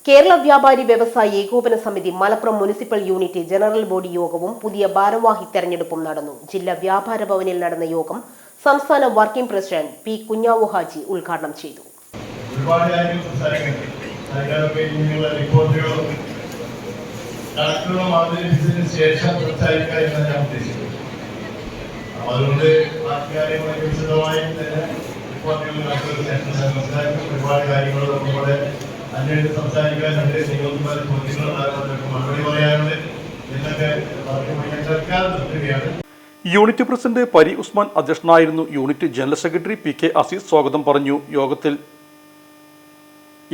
കേരള വ്യാപാരി വ്യവസായി ഏകോപന സമിതി Malappuram municipal unit general body യോഗവും പുതിയ ഭാരവാഹി തെരഞ്ഞെടുപ്പും നടന്നു. ജില്ലാ വ്യാപാര ഭവനിൽ നടന്ന യോഗം സംസ്ഥാന working president P Kunhavu Haji ഉദ്ഘാടനം ചെയ്തു. അന്വേഷിച്ച് സംസാരിക്കാനുണ്ട്. മറുപടി പറയാനുണ്ട്. യൂണിറ്റ് പ്രസിഡന്റ് പരി ഉസ്മാൻ അധ്യക്ഷനായിരുന്നു. Unit general secretary P K Azeez സ്വാഗതം പറഞ്ഞു. യോഗത്തിൽ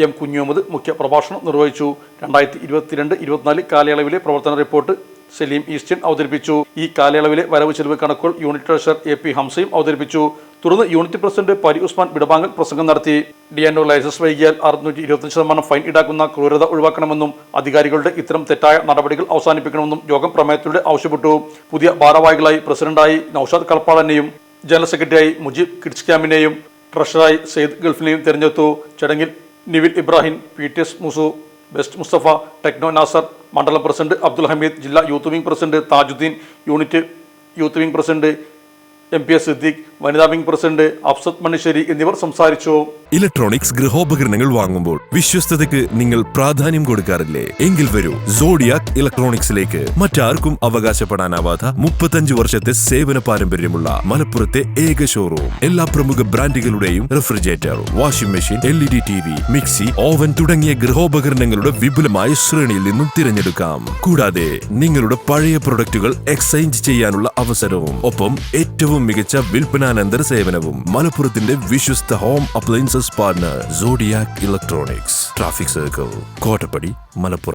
എം കുഞ്ഞുമുഹമ്മദ് മുഖ്യ പ്രഭാഷണം നിർവഹിച്ചു. 2022-24 കാലയളവിലെ പ്രവർത്തന റിപ്പോർട്ട് സലീം ഈസ്റ്റേൺ അവതരിപ്പിച്ചു. ഈ കാലയളവിലെ വരവ് ചെലവ് കണക്കുകൾ യൂണിറ്റ് ട്രഷറർ AP ഹംസയും അവതരിപ്പിച്ചു. തുടർന്ന് യൂണിറ്റ് പ്രസിഡന്റ് പരി ഉസ്മാൻ വിടവാങ്ങൽ പ്രസംഗം നടത്തി. DNO ലൈസൻസ് വൈകിയാൽ 625% ഫൈൻ ഈടാക്കുന്ന ക്രൂരത ഒഴിവാക്കണമെന്നും അധികാരികളുടെ ഇത്തരം തെറ്റായ നടപടികൾ അവസാനിപ്പിക്കണമെന്നും യോഗം പ്രമേയത്തിലൂടെ ആവശ്യപ്പെട്ടു. പുതിയ ഭാരവാഹികളായി പ്രസിഡന്റായി നൌഷാദ് കളപ്പാടനെയും ജനറൽ സെക്രട്ടറിയായി മുജീബ് കിഡ്സ് ക്യാമ്പിനെയും ട്രഷററായി സെയ്ദ് ഗൾഫിനെയും തെരഞ്ഞെടുത്തു. ചടങ്ങിൽ Nivil Ibrahim, PTS Musu, best Musthafa, techno Nasar, മണ്ഡലം പ്രസിഡന്റ് അബ്ദുൽ ഹമീദ്, ജില്ലാ youth wing president Thajudheen, unit youth wing president MPS Siddique, വനിതാ വിംഗ് പ്രസിഡന്റ് അഫ്സത്ത് മണിശ്ശേരി എന്നിവർ സംസാരിച്ചു. ഇലക്ട്രോണിക്സ് ഗൃഹോപകരണങ്ങൾ വാങ്ങുമ്പോൾ വിശ്വസ്തതയ്ക്ക് നിങ്ങൾ പ്രാധാന്യം കൊടുക്കാറില്ലേ? എങ്കിൽ വരൂ സോഡിയാക് ഇലക്ട്രോണിക്സിലേക്ക്. മറ്റാർക്കും അവകാശപ്പെടാനാവാത്ത 35 വർഷത്തെ സേവന പാരമ്പര്യമുള്ള മലപ്പുറത്തെ ഏക ഷോറൂം. എല്ലാ പ്രമുഖ ബ്രാൻഡുകളുടെയും refrigerator, washing machine, LED TV, mixie, oven തുടങ്ങിയ ഗൃഹോപകരണങ്ങളുടെ വിപുലമായ ശ്രേണിയിൽ നിന്നും തിരഞ്ഞെടുക്കാം. കൂടാതെ നിങ്ങളുടെ പഴയ പ്രൊഡക്റ്റുകൾ എക്സ്ചേഞ്ച് ചെയ്യാനുള്ള അവസരവും ഒപ്പം ഏറ്റവും മികച്ച വിൽപ്പനാനന്തര സേവനവും. മലപ്പുറത്തിന്റെ വിശ്വസ്ത home appliances partner Zodiac electronics, traffic circle, Kottappadi, Malappuram.